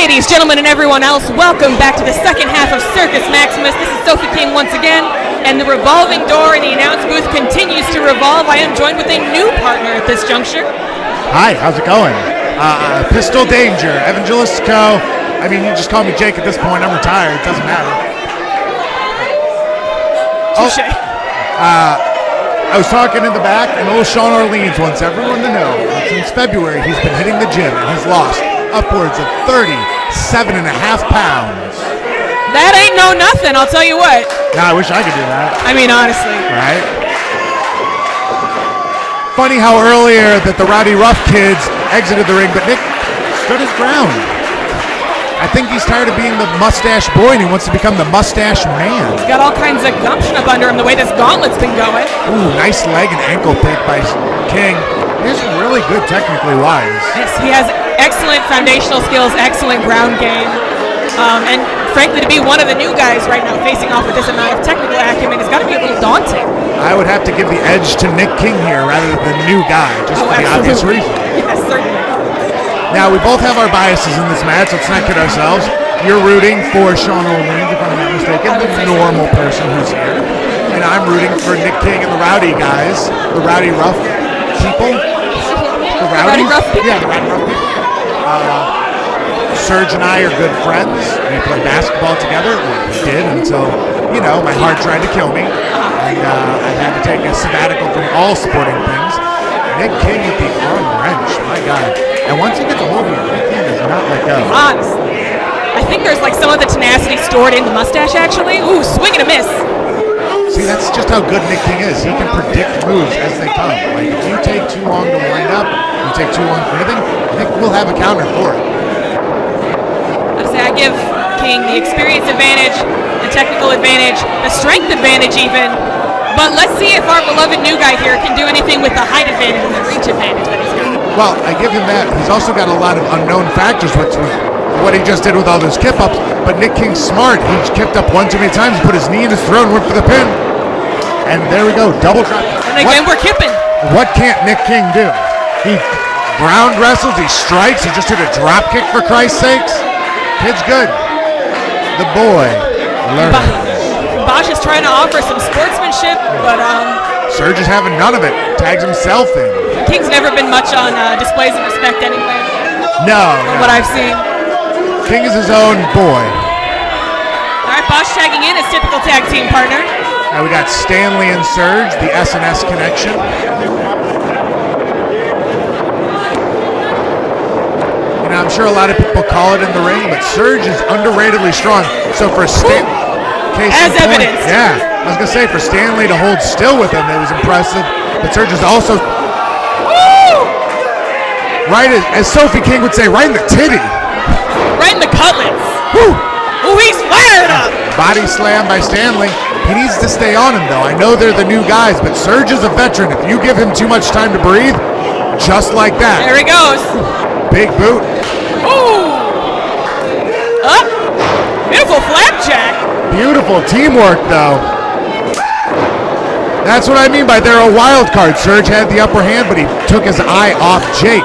Ladies, gentlemen, and everyone else, welcome back to the second half of Circus Maximus. This is Sophie King once again, and the revolving door in the announce booth continues to revolve. I am joined with a new partner at this juncture. Hi, how's it going? Pistol Danger, Evangelistico. I mean, you just call me Jake at this point. I'm retired. It doesn't matter. Touché. I was talking in the back, and old Sean Orleans wants everyone to know that since February he's been hitting the gym and has lost upwards of 37.5 pounds. That ain't no nothing, I'll tell you what. Now, I wish I could do that. I mean, honestly. Right? Funny how earlier that the Rowdy Rough kids exited the ring, but Nick stood his ground. I think he's tired of being the mustache boy and he wants to become the mustache man. He's got all kinds of gumption up under him the way this gauntlet's been going. Ooh, nice leg and ankle pick by King. He's really good technically wise. Yes, he has excellent foundational skills, excellent ground game. And frankly, to be one of the new guys right now facing off with this amount of technical acumen has got to be a little daunting. I would have to give the edge to Nick King here rather than the new guy, just for the obvious reason. Yes, certainly. Now, we both have our biases in this match. Let's not kid ourselves. You're rooting for Sean Orleans, if I'm not mistaken, the normal person who's here. And I'm rooting for Nick King and the Rowdy guys, the Rowdy Rough people. The Rowdy Rough people? Yeah, the Rowdy Rough people. Serge and I are good friends. We play basketball together. We did until, you know, my heart tried to kill me. And I had to take a sabbatical from all sporting things. Nick King with the arm wrench, my God. And once he gets a hold of you, Nick King does not let go. Honestly. I think there's like some of the tenacity stored in the mustache, actually. Ooh, swing and a miss. See, that's just how good Nick King is. He can predict moves as they come. Like, if you take too long to wind up, you take too long for anything, Nick will have a counter for it. I give King the experience advantage, the technical advantage, the strength advantage even. But let's see if our beloved new guy here can do anything with the height advantage and the reach advantage that he's got. Well, I give him that. He's also got a lot of unknown factors, which was what he just did with all those kip-ups. But Nick King's smart. He kipped up one too many times, put his knee in his throat, and went for the pin. And there we go, double drop. And again, we're kipping. What can't Nick King do? He ground wrestles, he strikes, he just did a drop kick for Christ's sakes. Kid's good. The boy learns. Bosch is trying to offer some sportsmanship, but Serge is having none of it. Tags himself in. King's never been much on displays of respect anyway. No. From what I've seen. King is his own boy. All right, Bosch tagging in his typical tag team partner. Now we got Stanley and Serge, the SNS connection. You know, I'm sure a lot of people call it in the ring, but Serge is underratedly strong. So for as evidence. Yeah, I was going to say, for Stanley to hold still with him, it was impressive. But Serge is also, right as Sophie King would say, right in the titty. Right in the cutlets. Woo! Ooh, he's fired up. Body slam by Stanley. He needs to stay on him, though. I know they're the new guys, but Serge is a veteran. If you give him too much time to breathe, just like that. There he goes. Big boot. Ooh. Up. Beautiful flapjack. Beautiful teamwork, though. That's what I mean by they're a wild card. Serge had the upper hand, but he took his eye off Jake.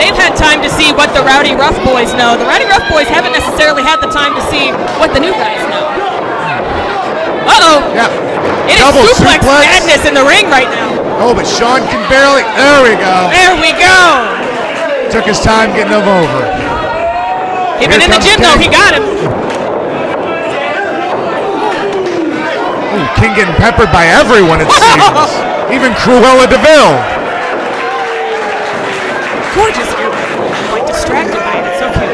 They've had time to see what the Rowdy Rough boys know. The Rowdy Rough boys haven't necessarily had the time to see what the new guys know. Uh-oh. Yeah. It Double is suplex madness in the ring right now. Oh, but Sean can barely. There we go. There we go. Took his time getting him over. Even in the gym, though, he got him. Ooh, King getting peppered by everyone, it seems. Even Cruella DeVille. Gorgeous. I'm like distracted by it. It's so cute.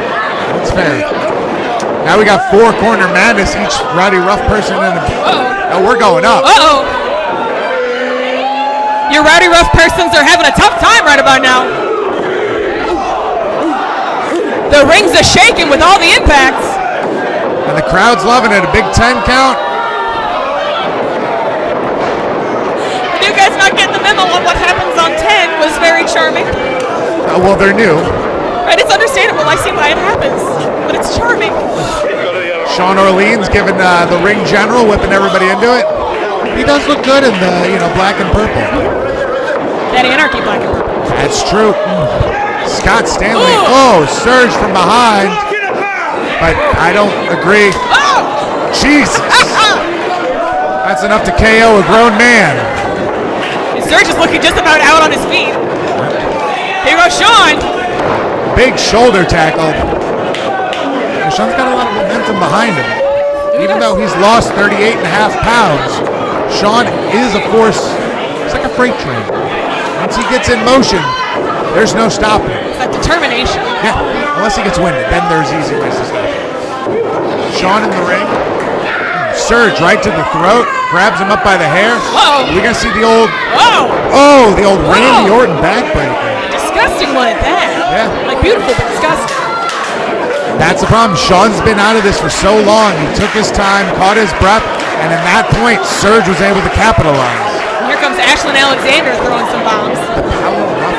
That's fair. Now we got four corner madness, each Rowdy Rough person in a. Oh, we're going up. Uh-oh. Your Rowdy Rough persons are having a tough time right about now. The rings are shaking with all the impacts. And the crowd's loving it. A big 10 count. The new guys not getting the memo on what happens on 10 was very charming. Well, they're new. Right, it's understandable. I see why it happens. But it's charming. Sean Orleans giving the ring general, whipping everybody into it. He does look good in the, black and purple. That Anarchy black and purple. That's true. Scott Stanley. Oh, surge from behind. But I don't agree. Jesus. That's enough to KO a grown man. Surge is looking just about out on his feet. Here goes Sean. Big shoulder tackle. Sean's got a lot of momentum behind him. Even though he's lost 38.5 pounds, Sean is a force. It's like a freight train. Once he gets in motion, there's no stopping. It's that determination. Yeah, unless he gets winded, then there's easy ways to stop him. Sean in the ring. Surge right to the throat, grabs him up by the hair. Whoa. We're gonna see the old, the old Randy Orton backbreaker. Disgusting one at that. Yeah. Like beautiful, but disgusting. That's the problem. Sean's been out of this for so long. He took his time, caught his breath, and at that point, Surge was able to capitalize. And here comes Ashlyn Alexander throwing some bombs. The power of rough.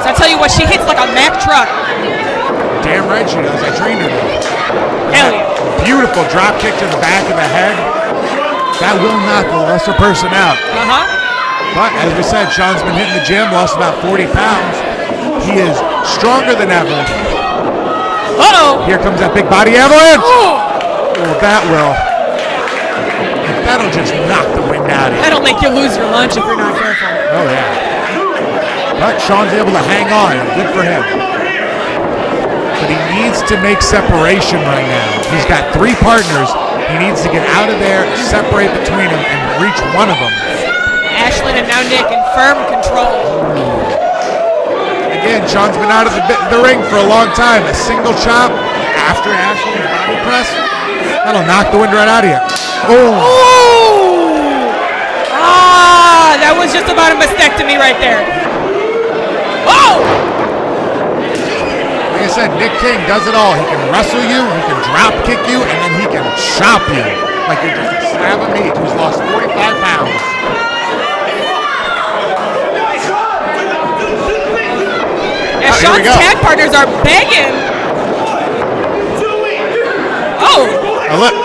So I tell you what, she hits like a Mack truck. Damn right she does. I trained her to. Hell yeah. Beautiful drop kick to the back of the head. That will knock the lesser person out. But as we said, Sean's been hitting the gym, lost about 40 pounds. He is stronger than ever. Here comes that big body avalanche. That'll just knock the wind out of you. That'll make you lose your lunch if you're not careful. Oh yeah. But Sean's able to hang on. Good for him. But he needs to make separation right now. He's got 3 partners. He needs to get out of there, separate between them, and reach one of them. Ashlyn and now Nick in firm control. Again, Sean's been out of the ring for a long time. A single chop after Ashlyn's body press, that'll knock the wind right out of you. That was just about a mastectomy right there. Like I said, Nick King does it all. He can wrestle you, he can drop kick you, and then he can chop you. Like you're just a slab of meat who's lost 45 pounds. Yeah, Sean's tag partners are begging. Look,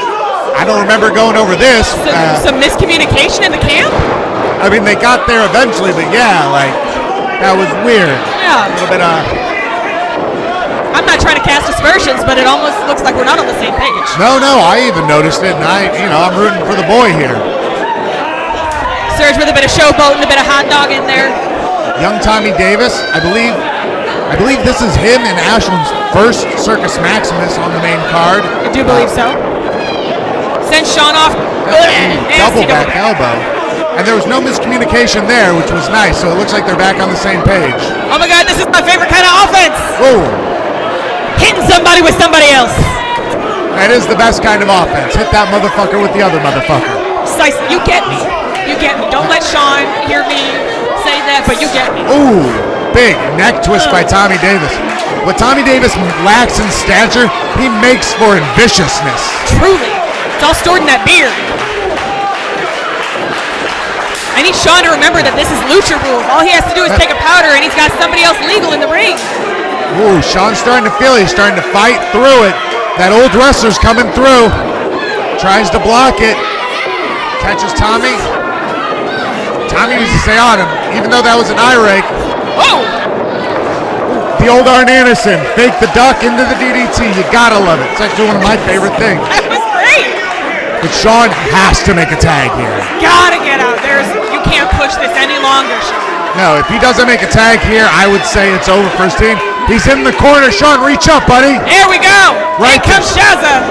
I don't remember going over this. Some miscommunication in the camp? I mean, they got there eventually, but yeah, like, that was weird. Yeah. A little bit, I'm not trying to cast aspersions, but it almost looks like we're not on the same page. No, I even noticed it, and I'm rooting for the boy here. Surge with a bit of showboat and a bit of hot dog in there. Young Tommy Davis, I believe this is him and Ashlyn's first Circus Maximus on the main card. I do believe so. Send Sean off. Double back elbow. And there was no miscommunication there, which was nice, so it looks like they're back on the same page. Oh my God, this is my favorite kind of offense. Hitting somebody with somebody else. That is the best kind of offense. Hit that motherfucker with the other motherfucker. Precisely. You get me. Don't let Sean hear me say that, but you get me. Big neck twist by Tommy Davis. What Tommy Davis lacks in stature, he makes for in viciousness. Truly. It's all stored in that beard. I need Sean to remember that this is Lucha rules. All he has to do is take a powder and he's got somebody else legal in the ring. Sean's starting to feel it. He's starting to fight through it. That old wrestler's coming through. Tries to block it. Catches Tommy. Tommy needs to stay on him, even though that was an eye rake. The old Arn Anderson. Fake the duck into the DDT. You gotta love it. It's actually one of my favorite things. That was great. But Sean has to make a tag here. Gotta get out. You can't push this any longer, Sean. No, if he doesn't make a tag here, I would say it's over for his team. He's in the corner. Sean, reach up, buddy. There we go. Right comes Shazza.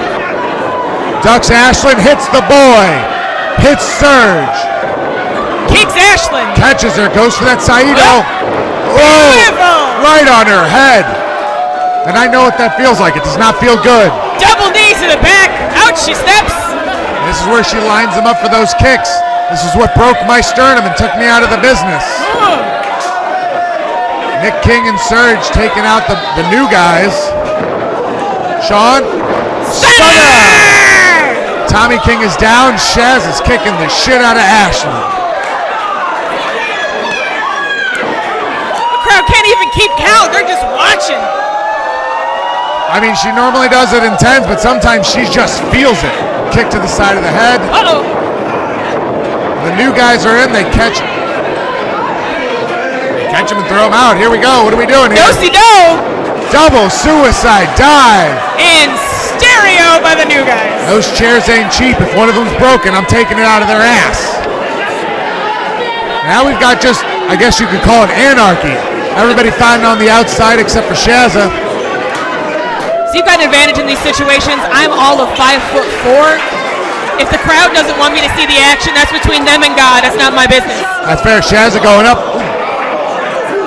Ducks Ashlyn, hits the boy. Hits Surge. Kicks Ashlyn. Catches her, goes for that Saito. Right on her head. And I know what that feels like. It does not feel good. Double knees to the back. Out she steps. This is where she lines them up for those kicks. This is what broke my sternum and took me out of the business. Nick King and Surge taking out the new guys. Sean. Stunner! Tommy King is down. Shaz is kicking the shit out of Ashlyn. The crowd can't even keep count. They're just watching. I mean, she normally does it intense, but sometimes she just feels it. Kick to the side of the head. The new guys are in. They catch Catch him and throw him out. Here we go. What are we doing here? Do-si-do! Double suicide dive. In stereo by the new guys. Those chairs ain't cheap. If one of them's broken, I'm taking it out of their ass. Now we've got just, I guess you could call it anarchy. Everybody fighting on the outside except for Shazza. So you've got an advantage in these situations. I'm all of 5'4". If the crowd doesn't want me to see the action, that's between them and God. That's not my business. That's fair. Shazza going up.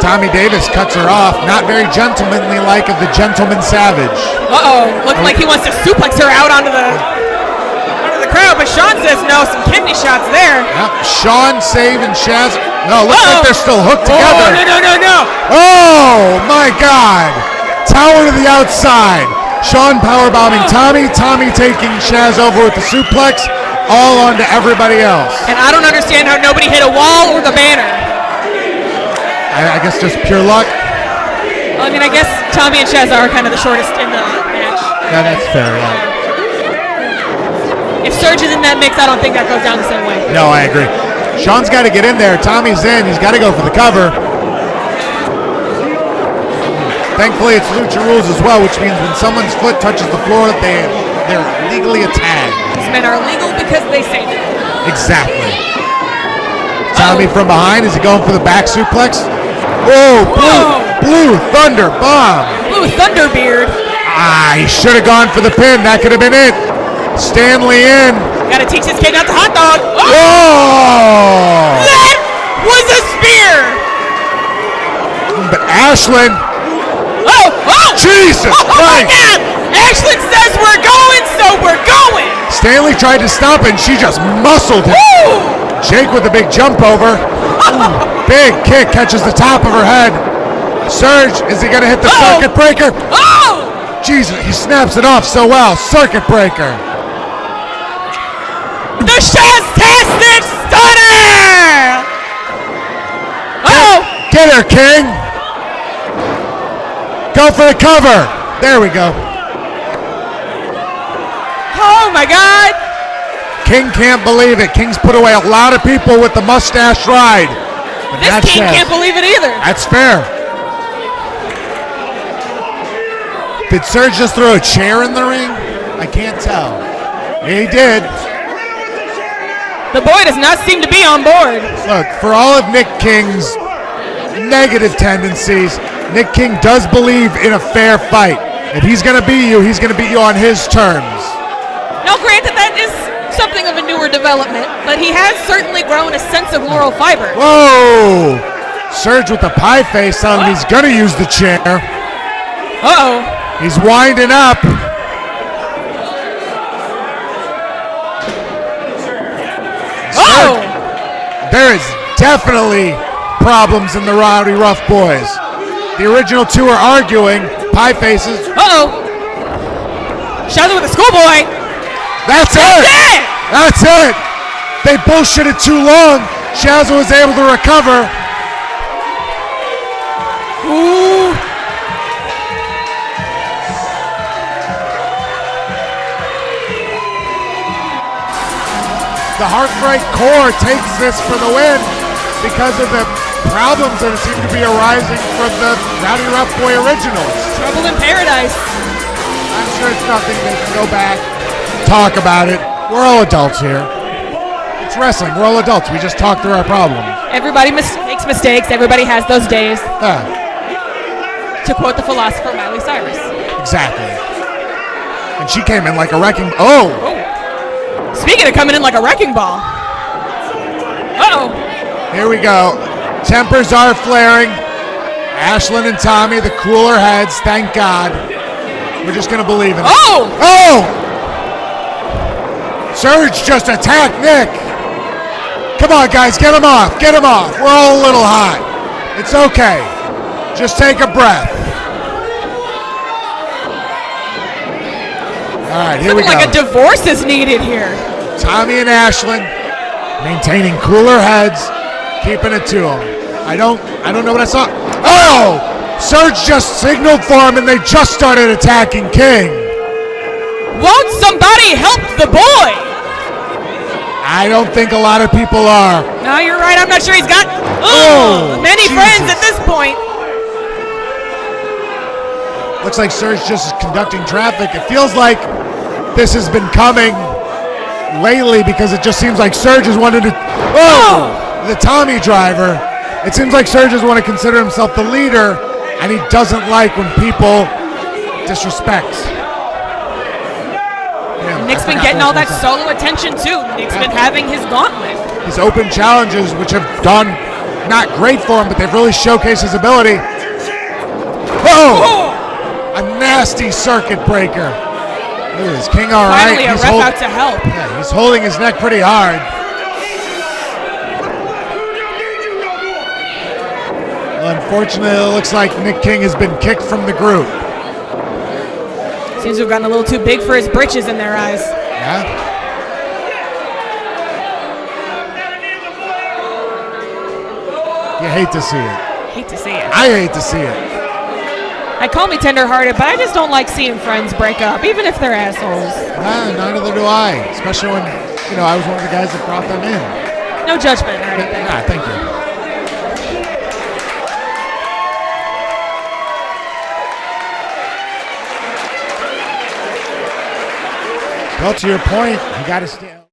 Tommy Davis cuts her off. Not very gentlemanly like of the gentleman savage. Looking like he wants to suplex her out onto the crowd, but Sean says no. Some kidney shots there. Yep. Sean saving Shazza. No, looks like they're still hooked together. No. Oh, my God. Tower to the outside. Sean powerbombing Tommy. Tommy taking Shaz over with the suplex. All onto everybody else. And I don't understand how nobody hit a wall or the banner. I guess just pure luck. Well, I mean, I guess Tommy and Shazza are kind of the shortest in the match. Yeah, that's fair. Yeah. If Surge is in that mix, I don't think that goes down the same way. No, I agree. Sean's got to get in there. Tommy's in. He's got to go for the cover. Thankfully, it's Lucha Rules as well, which means when someone's foot touches the floor, they're legally a tag. These men are legal because they say that. Exactly. Tommy from behind. Is he going for the back suplex? Whoa! Blue Thunder Bomb. Blue Thunderbeard. He should have gone for the pin. That could have been it. Stanley in. Gotta teach this kid not to hot dog. Whoa! That was a spear. But Ashlyn. Jesus Christ! My God! Ashlyn says we're going, so we're going. Stanley tried to stop it, and she just muscled him. Woo! Jake with a big jump over. Big kick catches the top of her head. Surge, is he going to hit the circuit breaker? Jesus, he snaps it off so well. Circuit breaker. The Shaztastic Stunner! Get her, King. Go for the cover. There we go. Oh, my God. King can't believe it. King's put away a lot of people with the mustache ride. This King can't believe it either. That's fair. Did Surge just throw a chair in the ring? I can't tell. He did. The boy does not seem to be on board. Look, for all of Nick King's negative tendencies, Nick King does believe in a fair fight. If he's going to beat you, he's going to beat you on his terms. Now, granted, that is something of a newer development, but he has certainly grown a sense of moral fiber. Whoa! Surge with the pie face on him. He's going to use the chair. He's winding up. There is definitely problems in the Rowdy Rough Boys. The original two are arguing. Pie faces. Shazza with a schoolboy. That's it. That's it. They bullshitted too long. Shazza was able to recover. Ooh. The Heartbreak Core takes this for the win because of the problems that seem to be arising from the Rowdy Rough Boy originals. Trouble in paradise. I'm sure it's nothing. They can go back, talk about it. We're all adults here. It's wrestling. We're all adults. We just talk through our problems. Everybody makes mistakes. Everybody has those days. To quote the philosopher Miley Cyrus. Exactly. And she came in like a wrecking... Speaking of coming in like a wrecking ball. Here we go. Tempers are flaring. Ashlyn and Tommy, the cooler heads, thank God. We're just going to believe in it. Surge just attacked Nick. Come on, guys, get him off. Get him off. We're all a little hot. It's okay. Just take a breath. All right, here we go. Like a divorce is needed here. Tommy and Ashlyn maintaining cooler heads, keeping it to them. I don't know what I saw. Surge just signaled for him, and they just started attacking King. Won't somebody help the boy? I don't think a lot of people are. No, you're right. I'm not sure he's got many Jesus. friends at this point. Looks like Serge just is conducting traffic. It feels like this has been coming lately because it just seems like Serge has wanted to. The Tommy driver. It seems like Serge has wanted to consider himself the leader, and he doesn't like when people disrespect. Nick's been getting all that solo attention too. Nick's been having his gauntlet. His open challenges, which have done not great for him, but they've really showcased his ability. A nasty circuit breaker. Look at this. King all right. Finally, a ref out to help. Yeah, he's holding his neck pretty hard. Well, unfortunately, it looks like Nick King has been kicked from the group. Seems to have gotten a little too big for his britches in their eyes. Yeah. You hate to see it. Hate to see it. I hate to see it. I call me tenderhearted, but I just don't like seeing friends break up, even if they're assholes. Neither do I. Especially when, I was one of the guys that brought them in. No judgment or anything. Nah, thank you. Well, to your point, you got to stand.